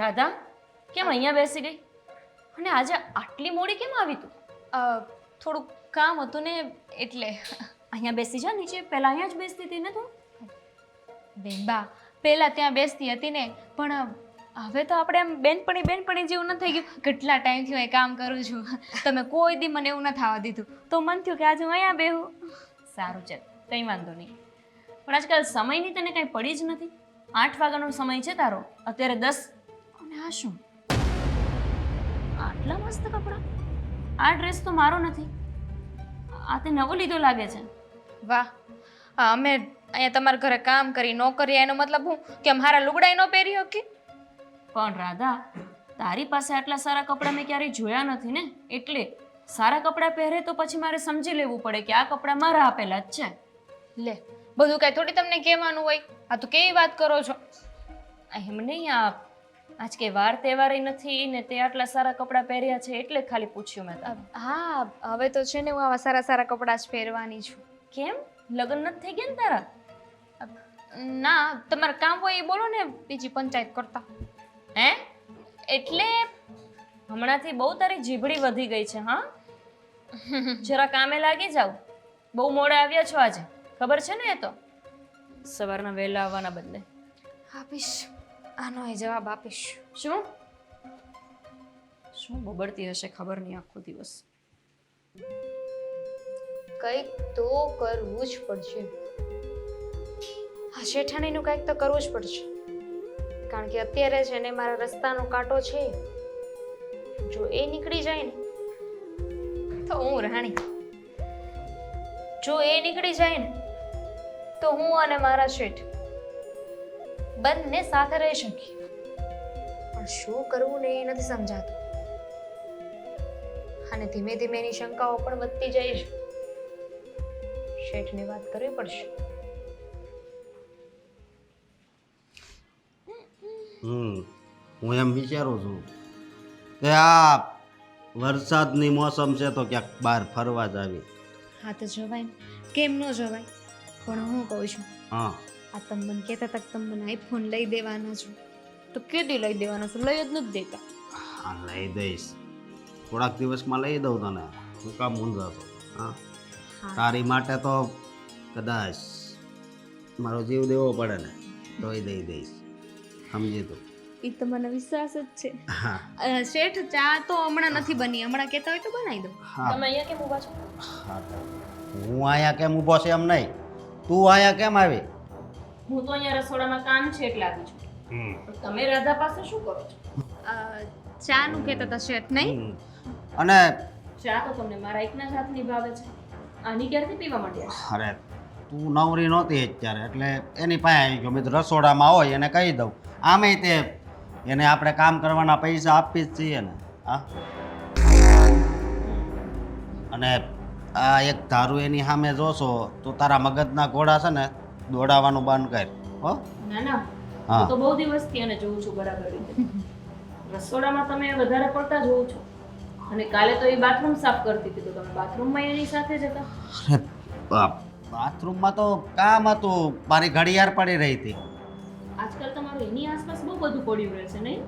રાધા, કેમ અહીંયા બેસી ગઈ? અને આજે આટલી મોડી કેમ આવી તું? થોડું કામ હતું ને એટલે. અહીંયા બેસી જા નીચે, પહેલા અહીંયા જ બેસતી હતી ને તું? બેનબા પહેલા ત્યાં બેસતી હતી ને, પણ હવે તો આપણે આમ બેનપણી જેવું ન થઈ ગયું. કેટલા ટાઈમથી હું એ કામ કરું છું, તમે કોઈ દી મને એવું ન થવા દીધું, તો મન થયું કે આજે હું અહીંયા બેહું. સારું ચાલ, કંઈ વાંધો નહીં. પણ આજકાલ સમયની તને કાંઈ પડી જ નથી. 8 વાગ્યાનો સમય છે તારો, અત્યારે 10. અને આ શું? આટલા મસ્ત કપડાં. આ ડ્રેસ તો મારો નથી, આ તે નવો લીધો લાગે છે. વાહ, અમે અહીંયા તમારા ઘરે કામ કરી નોકરી, એનો મતલબ હું કે મારા લુગડાઈ ન પહેરી શકી? પણ રાધા, તારી પાસે આટલા સારા કપડાં મેં ક્યારેય જોયા નથી ને, એટલે સારા કપડાં પહેરે તો પછી મારે સમજી લેવું પડે કે આ કપડાં મારા આપેલા જ છે. લે, બધું કાંઈ થોડી તમને કહેવાનું હોય, આ તો કેવી વાત કરો છો? એમ નહીં, આજ કે વાર તહેવારે નથી ને તે આટલા સારા કપડાં પહેર્યા છે એટલે જ ખાલી પૂછ્યું મેં તને. હા, હવે તો છે ને હું આવા સારા સારા કપડાં જ પહેરવાની છું. કેમ, લગ્ન નથી થઈ ગયા ને તારા? ના, તમારે કામ હોય એ બોલો ને, બીજી પંચાયત કરતા. હે? એટલે હમણાંથી બહુ તારી જીભડી વધી ગઈ છે. હા, જરા કામે લાગી જાવ. બહુ મોડા આવ્યા છો આજે, ખબર છે ને? એ તો સવારના વહેલા આવવાના બદલે. આપીશ, આનો એ જવાબ આપીશ. શું શું બબડતી હશે ખબર નહીં આખો દિવસ. કંઈક તો કરવું જ પડશે. આ શેઠાણીનું કંઈક તો કરવું જ પડશે, કારણ કે અત્યારે છે ને મારા રસ્તાનો કાંટો છે. જો એ નીકળી જાય ને તો હું રાણી, જો એ નીકળી જાય ને તો હું અને મારા શેઠ બંને સાથે રહી શકીએ. પણ શું કરવું ને એ નથી સમજાતું, અને ધીમે ધીમે એની શંકાઓ પણ વધતી જાય છે. શેઠને વાત કરવી પડશે. હું એમ વિચારું છું કે આ વરસાદની મોસમ છે તો ક્યાંક બહાર ફરવા જાવી. હા તો જવાય ને, કેમ ન જવાય? પણ હું કહું છું, હા, આ તમે મને કહેતા હતા કે તમે મને આઈફોન લઈ દેવાનો છો, તો કેદી લઈ દેવાનો છો? લઈ જ નથી દેતા. હા, લઈ દઈશ. થોડાક દિવસમાં લઈ દઉં તને. હું કામ મૂંઝાતો? હા, તારી માટે તો કદાચ મારો જીવ દેવો પડે ને તોય દઈ દઈશ. સમજી તું? એ તો મને વિશ્વાસ જ છે. હા શેઠ, ચા તો હમણાં નથી બની, હમણાં કહેતા હોય તો બનાવી દો. હા તમે અહીંયા કેમ ઊભા છો? હા, હું અહીંયા કેમ ઊભો છે એમ નહીં, તું અહીંયા કેમ આવી? હું તો અહીંયા રસોડામાં કામ છે એટલે આવી છું. પણ તમે રાધા પાસે શું કરો છો? ચા નું કહેતા હતા શેઠ, નહીં? અને ચા તો તમને મારા એકના જ હાથની ભાવે છે. આની ક્યારથી પીવા માંડ્યા? અરે તું નવરી નહોતી અત્યારે એટલે એની પાસે આવી ગયો. મેં તો રસોડામાં હોય એને કહી દઉં. આમેય તે એને આપણે કામ કરવાના પૈસા આપી જ છીએ ને. હા, અને આ એક ધારું એની સામે જોશો તો તારા મગજના ઘોડા છે ને દોડાવવાનું બંધ કર. હો ના ના, હા. હું તો બહુ દિવસથી એને જોઉં છું બરાબર રીતે. રસોડામાં તમે વધારે પડતા જોઉં છો. અને કાલે તો એ બાથરૂમ સાફ કરતી હતી, તો તમે બાથરૂમમાં એની સાથે જ હતા. અરે બાથરૂમમાં તો કામ હતું, મારી ઘડિયાળ પડી રહી હતી. આજકાલ તમારું એની આસપાસ બહુ બધું પડ્યું રહે છે, નહીં?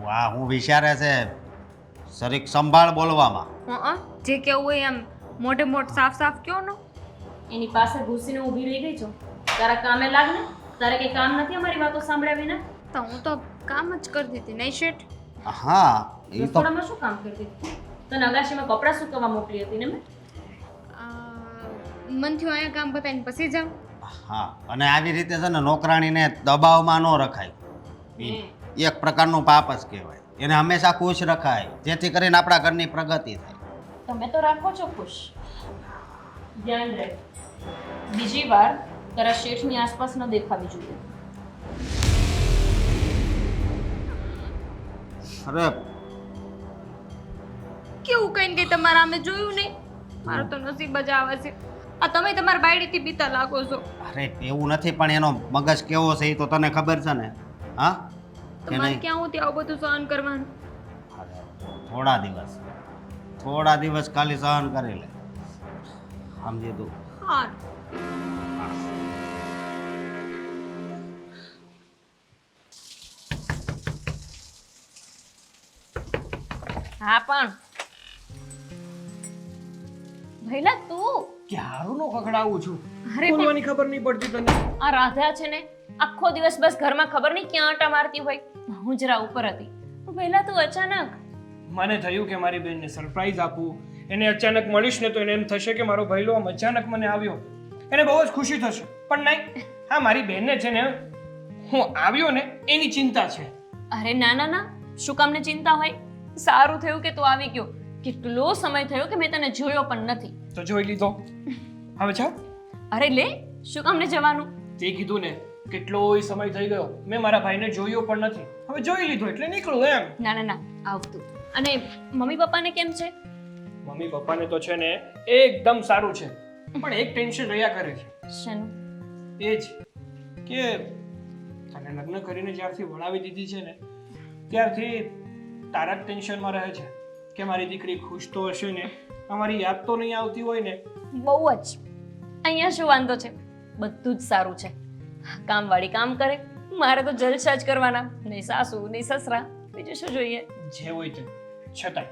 વાહ, હું વિચારે છે સરીક સંભાળ બોલવામાં. જે કેવું હોય એમ મોઢે મોઢ સાફ સાફ કયો ને. એની પાસે ઘૂસીને ઊભી રહી ગઈ છો. તારા કામે લાગ ને. તારે કંઈ કામ નથી અમારી વાતો સાંભળ્યા વિના? તો હું તો કામ જ કરતી હતી, નહીં શેઠ? હા, એ તો રસોડામાં શું કામ કરતી હતી? તને અગાશીમાં કપડાં સુકવવા મોકલી હતી ને મેં? મન થયું અહીંયા કામ પતાવીને પછી જાઉં. હા, અને આવી રીતે છે ને નોકરાણીને દબાવમાં ન રખાય. એક પ્રકારનું પાપ જ કહેવાય. એને હંમેશા ખુશ રખાય, જેથી કરીને આપણા ઘરની પ્રગતિ થાય. તમે તો રાખો છો ખુશ. ધ્યાન રહે, બીજી વાર તારા શેઠની આસપાસ ન દેખાવી જોઈએ. અરે કેવું કઈ ગઈ તમારા અમે જોયું નહીં? મારું તો નસીબ જ આવે છે. આ તમે તમારા બાયડીથી બીતા લાગો છો. અરે એવું નથી, પણ એનો મગજ કેવો છે એ તો તને ખબર છે ને. હા કે તમારે નહીં? ક્યાં હું ત્યાં આવું બધું સહન કરવાનું? અરે થોડા દિવસ ખાલી સહન કરી લે. સમજી તું? હા. હા પણ ભઈલા તું ક્યારનો કકડાવું છું અરે બોલવાની ખબર નહીં પડતી તને આ રાધા છે ને આખો દિવસ બસ ઘરમાં ખબર નહીં ક્યાં આંટા મારતી હોય હું જરા ઉપર હતી પણ પહેલા તું અચાનક મને થયું કે મારી બેનને સરપ્રાઈઝ આપું એને અચાનક મળીશ ને તો એને એમ થશે કે મારો ભઈલો આમ અચાનક મને આવ્યો એને બહુ જ ખુશી થશે પણ નહીં હા મારી બેનને છે ને હું આવ્યો ને એની ચિંતા છે અરે ના ના ના શું કામને ચિંતા હોય સારું થયું કે તું આવી ગયો કેટલો સમય થયો કે મેં તને જોયો પણ નથી તો જોઈ લીધો હવે ચાલ અરે લે શું કામને જવાનું તે કીધું ને કેટલોય સમય થઈ ગયો મેં મારા ભાઈને જોયો પણ નથી હવે જોઈ લીધો એટલે નીકળું એમ ના ના ના આવતું અને મમ્મી પપ્પાને કેમ છે મમ્મી પપ્પાને તો છે ને એકદમ સારું છે પણ એક ટેન્શન રહ્યા કરે છે શેનું એ જ કે તને લગ્ન કરીને જ્યારથી વળાવી દીધી છે ને ત્યારથી તારા જ ટેન્શનમાં રહે છે કે મારી દીકરી ખુશ તો હશે ને અમારી યાદ તો નહીં આવતી હોય ને બહુ જ અહીંયા શું વાંધો છે બધું જ સારું છે કામવાળી કામ કરે મારે તો જલસા જ કરવાના નહીં સાસુ નહીં સસરા બીજું શું જોઈએ જે હોય તે છતાંય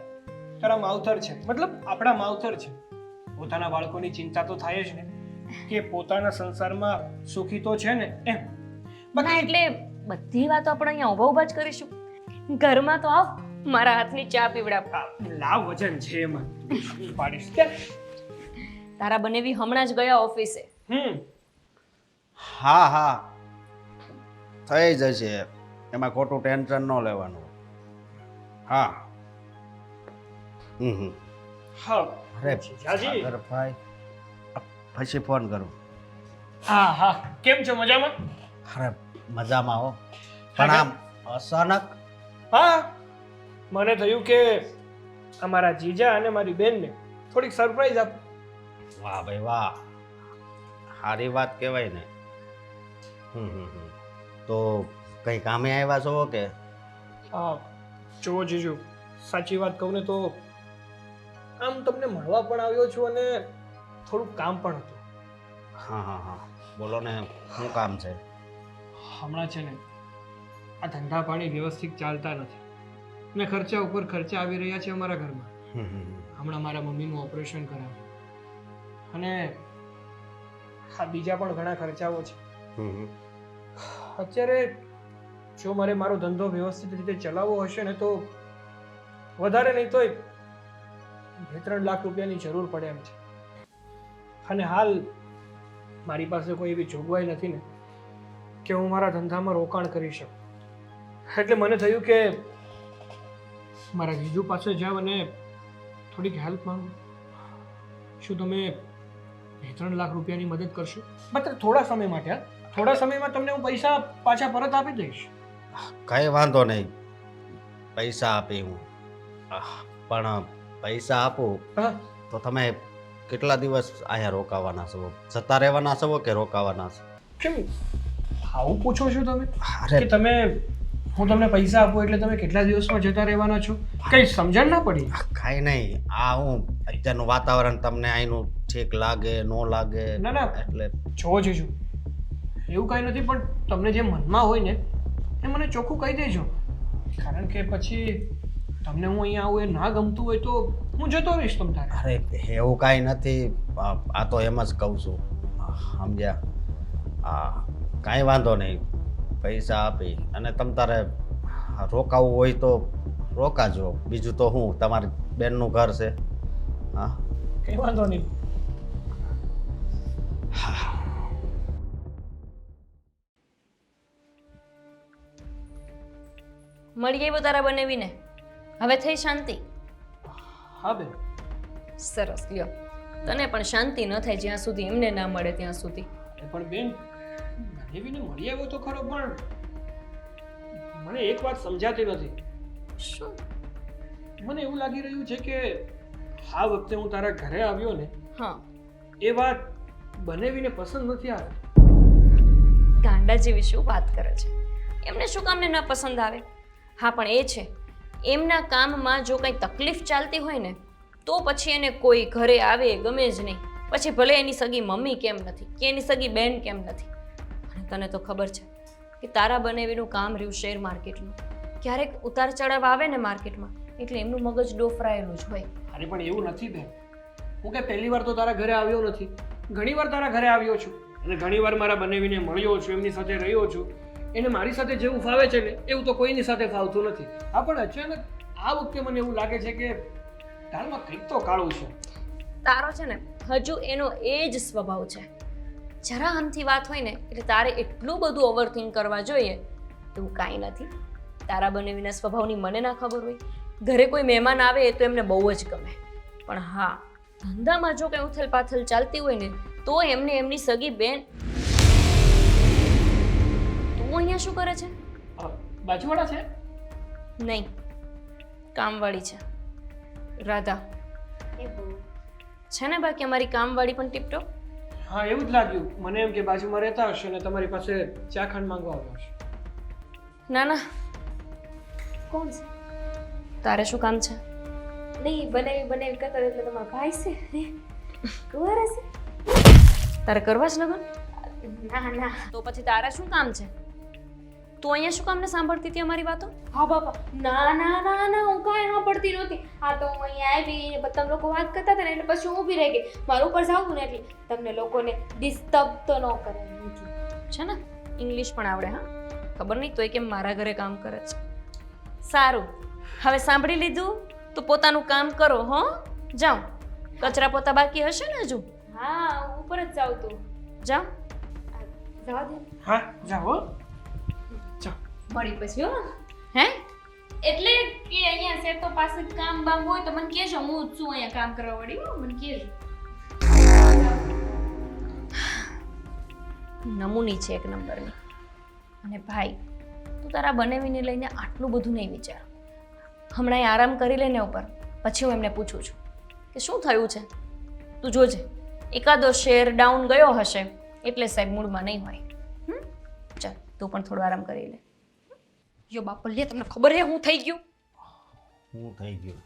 તારા માવતર છે મતલબ આપણા માવતર છે પોતાના બાળકોની ચિંતા તો થાય જ ને કે પોતાના સંસારમાં સુખી તો છે ને એમ ના એટલે બધી વાતો આપણે અહીંયા ઊભા ઊભા જ કરીશું ઘરમાં તો આવ મારા હાથની ચા પીવડાવ લાવ વજન છે એમાં શું પાડીશ કે તારા બનેવી હમણાં જ ગયા ઓફિસે હા હા થઈ જશે એમાં ખોટું ટેન્શન ન લેવાનું હા હા અરે જીજાજી. સાગર ભાઈ પછી ફોન કરું હા હા કેમ છો મજામાં અરે મજામાં હો પણ આમ અચાનક હા મને થયું કે અમારા જીજા અને મારી બેનને થોડીક સરપ્રાઈઝ આપો વાહ ભાઈ વાહ સારી વાત કહેવાય ને તો કઈ કામે આવ્યા છો કે હા જુઓ જીજુ સાચી વાત કહું ને તો આમ તમને મળવા પણ આવ્યો છું અને થોડુંક કામ પણ હતું હા હા હા બોલો ને શું કામ છે હમણાં છે ને આ ધંધા પાણી વ્યવસ્થિત ચાલતા નથી ને ખર્ચા ઉપર ખર્ચા આવી રહ્યા છે અમારા ઘરમાં હમણાં મારા મમ્મીનું ઓપરેશન કરાવ્યું અને હા બીજા પણ ઘણા ખર્ચાઓ છે અત્યારે જો મારે મારો ધંધો વ્યવસ્થિત રીતે ચલાવવો હશે ને તો વધારે નહીં તોય 2-3 લાખ રૂપિયાની જરૂર પડે એમ છે અને હાલ મારી પાસે કોઈ એવી જોગવાઈ નથી ને કે હું મારા ધંધામાં રોકાણ કરી શકું એટલે મને થયું કે મારા જીજુ પાસે જાવ અને થોડીક હેલ્પ માંગુ શું તમે 2-3 લાખ રૂપિયાની મદદ કરશો માત્ર થોડા સમય માટે હા થોડા સમયમાં તમને હું પૈસા પાછા પરત આપી દઈશ કઈ વાંધો નહીં પૈસા આપી હું પણ પૈસા આપું હા તો તમે કેટલા દિવસ અહીંયા રોકાવાના છો જતા રહેવાના છો કે રોકાવાના છો કેમ આવું પૂછો છો તમે અરે કે તમે હું તમને પૈસા આપું એટલે તમે કેટલા દિવસમાં જતા રહેવાના છો કઈ સમજણ ના પડી કાંઈ નહીં આ હું અત્યારનું વાતાવરણ તમને અહીંનું ઠીક લાગે ન લાગે ના ના એટલે જો જીજુ એવું કાંઈ નથી પણ તમને જે મનમાં હોય ને એ મને ચોખ્ખું કહી દેજો કારણ કે પછી તમને હું અહીંયા આવું એ ના ગમતું હોય તો હું જતો રહીશ તમ તારે અરે એવું કાંઈ નથી આ તો એમ જ કહું છું સમજ્યા હા કાંઈ વાંધો નહીં પૈસા આપી અને તમ તારે રોકાવું હોય તો રોકાજો બીજું તો હું તમારી બેનનું ઘર છે હા કંઈ વાંધો નહીં મળી આવ્યો તારા બનેવીને હવે થઈ શાંતિ હા બેન સરસ લ્યો તને પણ શાંતિ ન થાય જ્યાં સુધી એમને ના મળે ત્યાં સુધી એ પણ બેન એવીને મળી આવ્યો તો ખરો પણ મને એક વાત સમજાતી નથી શું મને એવું લાગી રહ્યું છે કે આ વખતે હું તારા ઘરે આવ્યો ને હા એ વાત બનેવીને પસંદ નથી આવી ગાંડા જેવી શું વાત કરે છે એમને શું કામને ના પસંદ આવે હા પણ એ છે એમના કામમાં જો કંઈ તકલીફ ચાલતી હોય ને તો પછી એને કોઈ ઘરે આવે ગમે જ નહીં પછી ભલે એની સગી મમ્મી કેમ નથી કે એની સગી બેન કેમ નથી અને તને તો ખબર છે કે તારા બનેવીનું કામ રહ્યું શેર માર્કેટનું ક્યારેક ઉતાર ચઢાવ આવે ને માર્કેટમાં એટલે એમનું મગજ ડોફરાયેલું જ હોય. અરે પણ એવું નથી બેન. હું કે પહેલી વાર તો તારા ઘરે આવ્યો નથી, ઘણી વાર તારા ઘરે આવ્યો છું અને ઘણી વાર મારા બનેવીને મળ્યો છું, એમની સાથે રહ્યો છું. એને મારી સાથે જેવું ફાવે છે ને એવું તો કોઈની સાથે ફાવતું નથી. હા પણ અચાનક આ વખતે મને એવું લાગે છે કે તારામાં કંઈક તો કાળું છે. તારો છે ને હજુ એનો એ જ સ્વભાવ છે. જરા આમથી વાત હોય ને એટલે તારે એટલું બધું ઓવરથિંક કરવા જોઈએ એવું કાંઈ નથી. તારા બનેવીના સ્વભાવની મને ના ખબર હોય. ઘરે કોઈ મહેમાન આવે તો એમને બહુ જ ગમે, પણ હા ધંધામાં જો કંઈ ઉથલ પાથલ ચાલતી હોય ને તો એમને એમની સગી બેન. તું અહીંયા શું કરે છે? બાજુવાળા છે? નહીં, કામવાળી છે રાધા. એ બહુ છે ને બાકી અમારી કામવાળી પણ ટીપટોપ. હા એવું જ લાગ્યું મને, એમ કે બાજુમાં રહેતા હશે ને તમારી પાસે ચા ખાંડ માંગવા આવ્યો હશે. ના ના, કોણ છે? તારે શું કામ છે? નહીં, બનાવી કરતા એટલે તમારા ભાઈ છે ને કુંવારા છે? તારે કરવા જ લગન? ના ના. તો પછી તારે શું કામ છે? તું અહીંયા શું કામને સાંભળતી હતી અમારી વાતો? હા બાપા, ના ના ના ના, હું કાંઈ સાંભળતી નહોતી. હા તો હું અહીંયા આવી ને તમે લોકો વાત કરતા હતા ને એટલે પછી હું ઊભી રહી ગઈ. મારું ઉપર જાવું ને એટલે તમને લોકોને ડિસ્ટર્બ તો ન કરે. છે ને ઇંગ્લિશ પણ આવડે. હા ખબર નહીં તોય કેમ મારા ઘરે કામ કરે છે. સારું, હવે સાંભળી લીધું તો પોતાનું કામ કરો. હો જાઓ, કચરા પોતા બાકી હશે ને હજુ? હા હું ઉપર જ જાઉં તું. જાઓ. જવા દે. હા જાઓ જાઓ. મળી પછી હો. હે એટલે કે અહીંયા સેતો પાસે કામ બામ હોય તો મને કહેજો, હું જ છું અહીંયા કામ કરવા વાળી. હો મને કહેજો. નમૂની છે એક નંબરની. અને ભાઈ તું તારા બનેવીને લઈને આટલું બધું નહીં વિચાર. હમણાં એ આરામ કરી લે ને ઉપર, પછી હું એમને પૂછું છું કે શું થયું છે. તું જોજે એકાદો શેર ડાઉન ગયો હશે એટલે સાહેબ મૂડમાં નહીં હોય. ચાલ તું પણ થોડો આરામ કરી લે. યો બાપા લે, તમને ખબર છે હું થઈ ગયું? હું થઈ ગયું?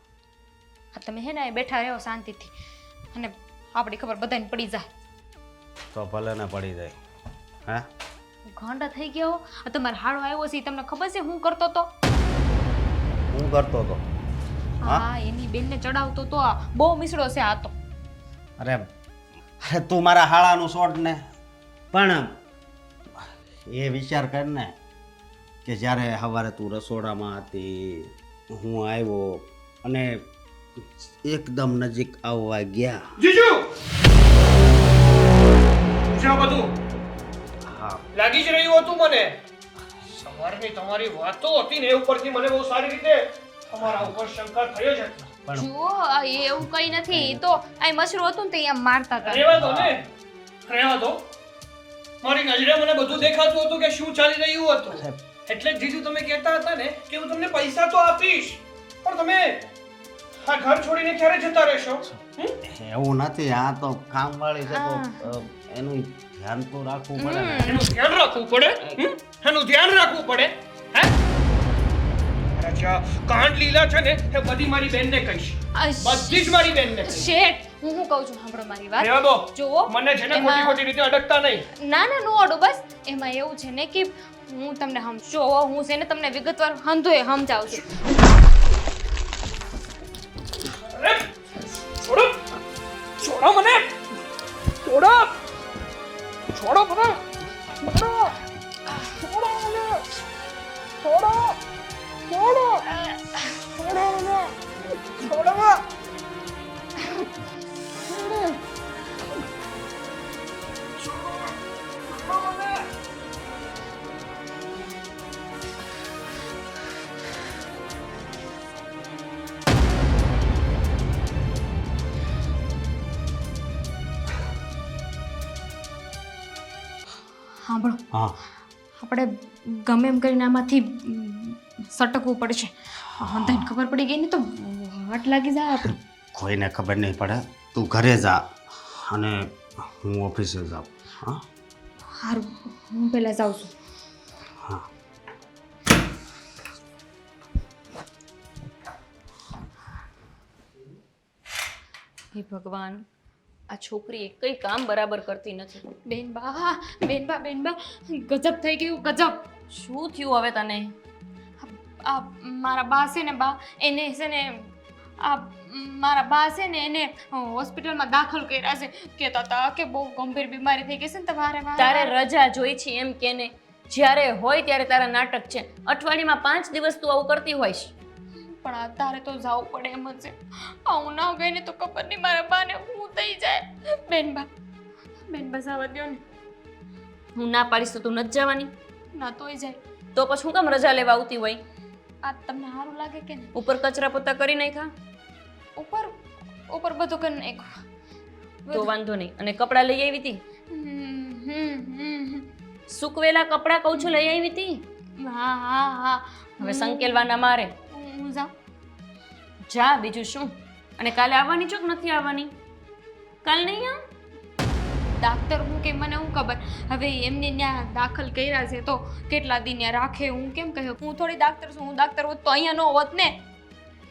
હા તમે હે ને બેઠા રહ્યો શાંતિથી અને આપણી ખબર બધાને પડી જાય. તો ભલે ને પડી જાય. હા ગાંડા થઈ ગયા હો. આ તમારો હાડો આવ્યો છે, તમને ખબર છે હું કરતો તો? હું કરતો હતો? હા એની બેનને ચડાવતો તો. આ બહુ મિસળો છે આ તો. અરે અરે તું મારા હાળાનું છોડ ને, પણ એ વિચાર કર ને કે જ્યારે સવારે તું રસોડામાં હતી, હું આવ્યો અને એકદમ નજીક આવવા ગયા. જીજુ છે આ બધું હા લાગી જ રહ્યું હતું મને. સવારની તમારી વાતો હતી ને એ ઉપરથી મને બહુ સારી રીતે તમારા ઉપર શંકા થઈ જ હતી. પણ જો એવું કઈ નથી. ઈ તો આ મશરૂ હતું ને તે અહીંયા મારતા હતા. રહેવા દો ને, રહેવા દો. મારી નજરે મને બધું દેખાતું હતું કે શું ચાલી રહ્યું હતું. એટલે જ જીજુ તમે કહેતા હતા ને કે હું તમને પૈસા તો આપીશ, પણ તમે આ ઘર છોડીને ક્યારે જતા રહેશો? એવું નથી, આ તો કામવાળી છે તો એનું ધ્યાન તો રાખવું પડે ને. એનું ધ્યાન રાખવું પડે? એનું ધ્યાન રાખવું પડે? હે? અચ્છા, કાંડ લીલા છે ને એ બધી મારી બેનને કહીશ. બધી જ મારી બેનને કહીશ. શેઠ હું શું કહું છું સાંભળો મારી વાત. રહેવા દો. જુઓ મને છે ને ખોટી ખોટી રીતે અડકતા નહીં. ના ના નો અડો. બસ એમાં એવું છે ને કે હું તમને સમજો, હું છે ને તમને વિગતવાર સમજાવું છું. અરે છોડો, છોડો મને, છોડો, છોડો મને, છોડો, છોડો મને, છોડો, છોડો, છોડો મને, છોડો, છોડો. સાંભળો, હા આપણે ગમે એમ કરીને આમાંથી સટકવું પડશે. અંધાઈને ખબર પડી ગઈ ને તો વાટ લાગી જાય આપણી. કોઈને ખબર નહીં પડે. તું ઘરે જા અને હું ઓફિસે જાઉં. હા સારું, હું પહેલા જાઉં છું. હા હે ભગવાન, આ છોકરી એકઈ કામ બરાબર કરતી નથી. બેનબા ગજબ થઈ ગયું, ગજબ. શું થયું હવે તને? આ મારા બા છે ને બા એને છે ને આ મારા બા છે ને એને હોસ્પિટલમાં દાખલ કર્યા છે કહેતા હતા કે બહુ ગંભીર બીમારી થઈ ગઈ છે ને તમારે તારે રજા જોઈ છે એમ કે ને જ્યારે હોય ત્યારે તારા નાટક છે અઠવાડિયામાં 5 દિવસ તું આવું કરતી હોઈશ પણ આ તારે તો જવું પડે એમ જ છે હું ના ગઈ ને તો ખબર નહીં મારા બાને શું થઈ જાય બેનબા જવા દ્યો ને હું ના પાડીશ તો તું નથી જવાની ના તોય જાય તો પછી હું કેમ રજા લેવા આવતી હોય આ તમને સારું લાગે કે નહીં ઉપર કચરા પોતા કરી નાખ્યા ઉપર ઉપર બધું કરી નાખ્યું તો વાંધો નહીં અને કપડાં લઈ આવી હતી સૂકવેલા કપડાં કહું છું લઈ આવી હતી હા હા હા હવે સંકેલવાના મારે હું જાઉં જા બીજું શું અને કાલે આવવાની છો કે નથી આવવાની કાલ નહીં આવ ડાક્ટર હું કે મને હું ખબર હવે એમને ત્યાં દાખલ કર્યા છે તો કેટલા દિન ત્યાં રાખે હું કેમ કહ્યું હું થોડી ડાક્ટર છું હું ડાક્ટર હોત તો અહીંયા ન હોત ને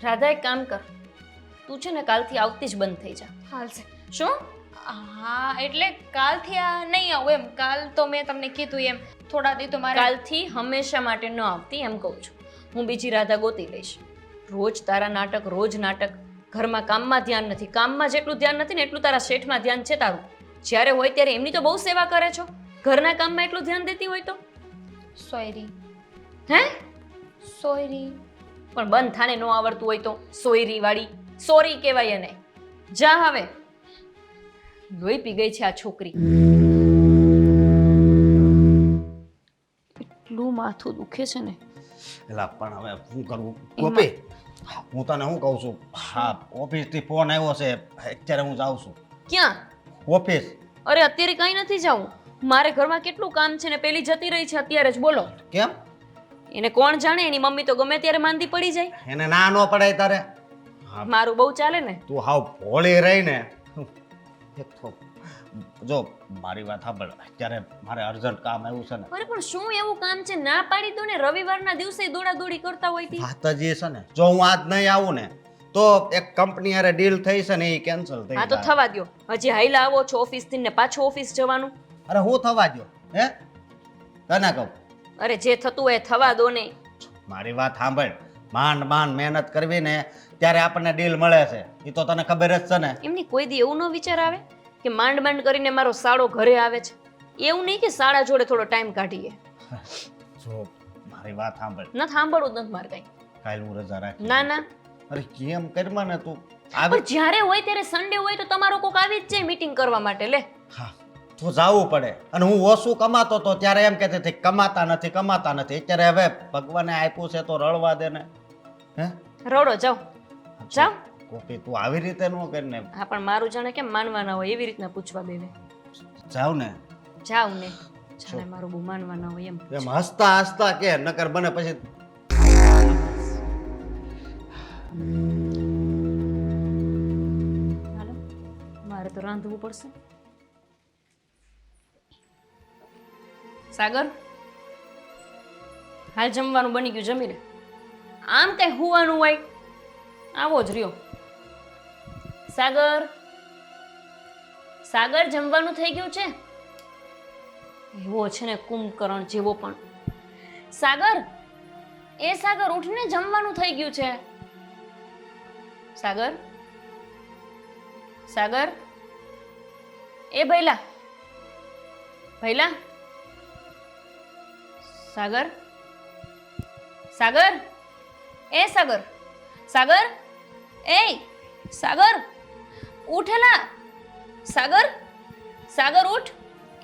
રાધા એક કામ કર તું છે ને કાલથી આવતી જ બંધ થઈ જા હાલશે શું હા એટલે કાલથી આ નહીં આવું એમ કાલ તો મેં તમને કીધું એમ થોડા દી તો મારે કાલથી હંમેશા માટે ન આવતી એમ કહું છું હું બીજી રાધા ગોતી લઈશ રોજ તારા નાટક રોજ નાટક ઘરમાં કામમાં ધ્યાન નથી કામમાં જેટલું ધ્યાન નથી ને એટલું તારા શેઠમાં ધ્યાન છે તારું જ્યારે હોય ત્યારે એમની તો બહુ સેવા કરે છો ઘરના કામમાં એટલું ધ્યાન દેતી હોય તો સોયરી હે સોયરી પણ બંધ થાને ન આવડતું હોય તો સોયરી વાળી સોરી કહેવાય એને જા હવે લોહી પી ગઈ છે આ છોકરી એટલું માથું દુખે છે ને એલા પણ હવે શું કરવું ગોપી હું તને શું કહું છું હા ઓફિસથી ફોન આવ્યો છે અત્યારે હું જાઉં છું ક્યાં ઓફિસ અરે અત્યારે કઈ નથી જાવું મારે ઘરમાં કેટલું કામ છે ને પેલી જતી રહી છે અત્યારે જ બોલો કેમ એને કોણ જાણે એની મમ્મી તો ગમે ત્યારે માંદી પડી જાય એને ના ન પડાય તારે મારું બહુ ચાલે ને તું હાવ ભોળી રહી ને એક તો જો મારી વાત સાંભળ અત્યારે મારે અર્જન્ટ કામ આવ્યું છે ને અરે પણ શું એવું કામ છે ના પાડી દો ને રવિવારના દિવસે દોડાદોડી કરતા હોય તી વાત જ એ છે ને જો હું આજ નહીં આવું ને તો એક કંપની હારે ડીલ થઈ છે ને એ કેન્સલ થઈ હા તો થવા દ્યો હજી હાઈલા આવો છો ઓફિસ થી ને પાછો ઓફિસ જવાનું અરે હું થવા દો હે તને કહું અરે જે થતું હોય એ થવા દો ને મારી વાત સાંભળ માંડ મહેનત કરવી ને ત્યારે આપણને ડીલ મળે છે એ તો તને ખબર જ છે ને એમની કોઈ દી એવું ન વિચાર આવે કે માંડ કરીને મારો સાળો ઘરે આવે છે એવું નહીં કે સાળા જોડે થોડો ટાઈમ કાઢીએ જો મારી વાત સાંભળ ન સાંભળવું જ નથી મારે કઈ કાલ હું રજા રાખી ના ના અરે કેમ કરમાં ને તું પણ જ્યારે હોય ત્યારે સન્ડે હોય તો તમારો કોક આવી જ જાય મીટિંગ કરવા માટે લે હા તો જાવું પડે અને હું ઓછું કમાતો તો ત્યારે એમ કહેતી હતી કમાતા નથી અત્યારે હવે ભગવાને આપ્યું છે તો રળવા દે ને હે રડો જાઓ જાઓ કોપી તું આવી રીતે ન કરીને હા પણ મારું જાણે કેમ માનવાના હોય એવી રીતના પૂછવા દેવે જાવ ને જાવ ને જાણે મારું બહુ માનવાના હોય એમ એમ હસતા કે નકર બને પછી હાલો મારે તો રાંધવું પડશે સાગર હાલ જમવાનું બની ગયું જમી લે આમ કઈ હુવાનું હોય આવો જ રહ્યો સાગર જમવાનું થઈ ગયું છે એવો છે ને કુંભકર્ણ જેવો પણ સાગર ઉઠને જમવાનું થઈ ગયું છે સાગર એ ભૈલા સાગર એ સાગર ઉઠેલા સાગર ઉઠ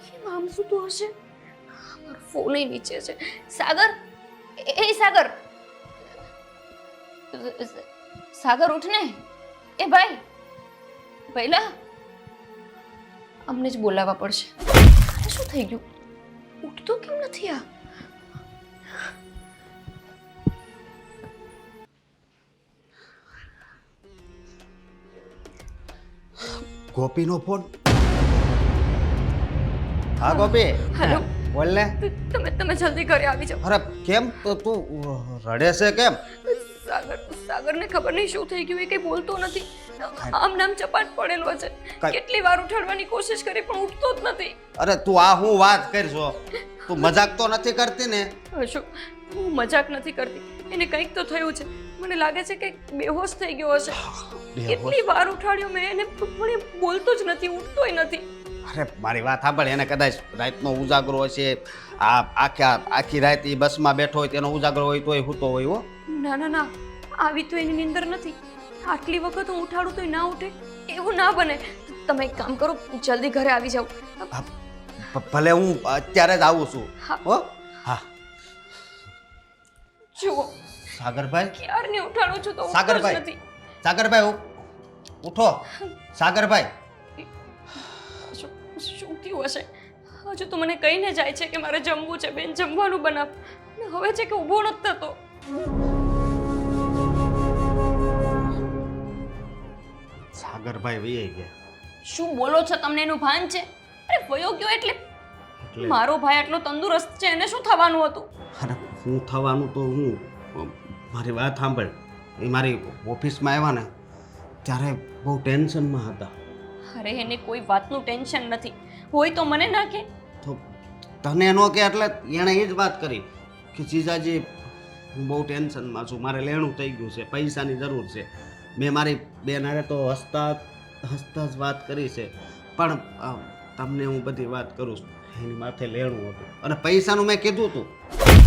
કેમ આમ સૂતો હશે મારો ફોન નીચે છે સાગર ઉઠ ને એ ભાઈ પહેલા અમને જ બોલાવવા પડશે શું થઈ ગયું ઉઠતો કેમ નથી આ ગોપીનો ફોન હા ગોપી હેલો બોલ ને તમે જલ્દી ઘરે આવી જાઓ અરે કેમ તો તું રડે છે કેમ સાગરને ખબર નહીં શું થઈ ગયું એ કઈ બોલતો નથી આમ નામ ચપાટ પડેલો છે કેટલી વાર ઉઠાડવાની કોશિશ કરી પણ ઉઠતો જ નથી અરે તું આ હું વાત કરશો તું મજાક તો નથી કરતી ને અશોક હું મજાક નથી કરતી એને કંઈક તો થયું છે. મને લાગે છે કે બેહોશ થઈ ગયો હશે. કેટલી વાર ઉઠાડ્યો મેં એને, પણ એ બોલતો જ નથી, ઉઠતોય નથી. અરે મારી વાત સાંભળ, એને કદાચ રાતનો ઉજાગરો હશે, આખી રાત એ બસમાં બેઠો હોય તેનો ઉજાગરો હોય તોય સૂતો હોય. હો ના ના ના, આવી તો એની નીંદર નથી. આટલી વખત હું ઉઠાડું તોય ના ઉઠે, એવું ના બને. તમે એક કામ કરો, જલ્દી ઘરે આવી જાઓ. ભલે હું અત્યારે જ આવું છું. હો હા. જુઓ સાગરભાઈ, ક્યારની ઉઠાડું છું તો ઉઠતો જ સાગરભાઈ, નથી. સાગરભાઈ ઉઠો. સાગરભાઈ, શું થયું હશે? હજુ તો મને કહીને જાય છે કે મારે જમવું છે બેન, જમવાનું બનાવ. અને હવે છે કે ઊભો નથી થતો. સાગરભાઈ વહી ગયા. શું બોલો છો? તમને એનું ભાન છે? અરે વયો ગયો એટલે મારો ભાઈ આટલો તંદુરસ્ત છે, એને શું થવાનું હતું? અરે હું થવાનું તો હું, મારી વાત સાંભળ, એ મારી ઓફિસમાં આવ્યા ને ત્યારે બહુ ટેન્શનમાં હતા. અરે એને કોઈ વાતનું ટેન્શન નથી, હોય તો મને નાખે. તો તને ન કે એટલે એણે એ જ વાત કરી કે જીજાજી હું બહુ ટેન્શનમાં છું, મારે લેણું થઈ ગયું છે, પૈસાની જરૂર છે. મેં મારી બેન હારે તો હસતા હસતા જ વાત કરી છે, પણ તમને હું બધી વાત કરું છું. એની માથે લેણું હતું અને પૈસાનું મેં કીધું હતું,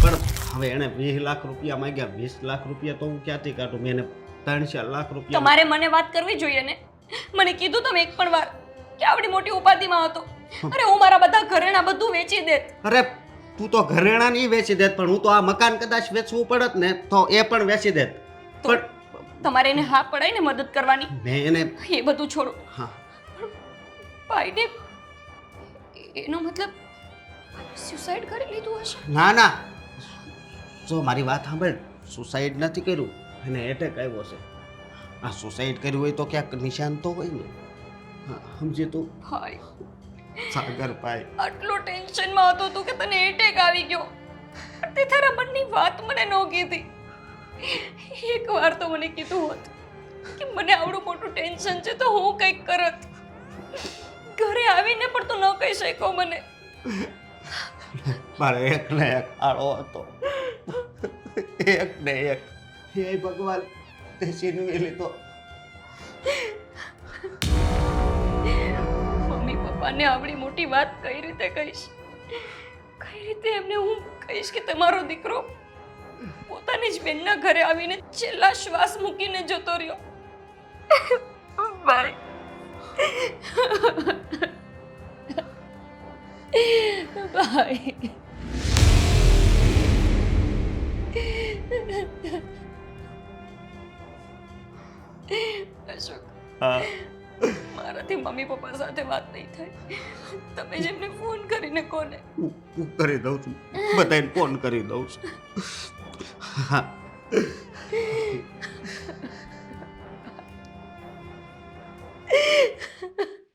પણ હવે એણે 20 લાખ રૂપિયા માંગ્યા. 20 લાખ રૂપિયા તો હું ક્યાંથી કાઢું? મેં એને 3-4 લાખ રૂપિયા. તમારે મને વાત કરવી જોઈએ ને. મને કીધું તમે એક પણ વાર કે આવડી મોટી ઉપાધિમાં હતો. અરે હું મારા બધા ઘરેણા બધું વેચી દેત. અરે તું તો ઘરેણા નહીં વેચી દેત, પણ હું તો આ મકાન કદાચ વેચવું પડત ને તો એ પણ વેચી દેત. પણ તમારે એને હા પડાય ને મદદ કરવાની. મેં એને એ બધું છોડો. હા, ભાઈને એનો મતલબ સુસાઇડ કરી લીધું હશે? ના ના, જો મારી વાત સાંભળ, સુસાઇડ નથી કર્યું, એને એટેક આવ્યો છે. આ સુસાઇડ કર્યું હોય તો ક્યાંક નિશાન તો હોય ને. હા, સમજી તું? ભાઈ સાગરભાઈ, આટલો ટેન્શનમાં હતો તું કે તને એટેક આવી ગયો. તે તારા મનની વાત મને ન કીધી. એકવાર તો મને કીધું હોત કે મને આવડું મોટું ટેન્શન છે તો હું કંઈક કરત. ઘરે આવીને પણ તું ન કહી શક્યો મને. મારે એક ને એક આળો હતો, એક ને એક. હે ભગવાન, તે છીનવી લીધો. મમ્મી પપ્પાને આવડી મોટી વાત કઈ રીતે કહીશ? કઈ રીતે એમને હું કહીશ કે તમારો દીકરો પોતાની જ બેનના ઘરે આવીને છેલ્લા શ્વાસ મૂકીને જતો રહ્યો? ભાઈ ભાઈ અશોક, મારાથી મમ્મી પપ્પા સાથે વાત નહીં થાય. તમે જેમને ફોન કરીને કોને? હું કરી દઉં છું, બધાને ફોન કરી દઉં છું. હા,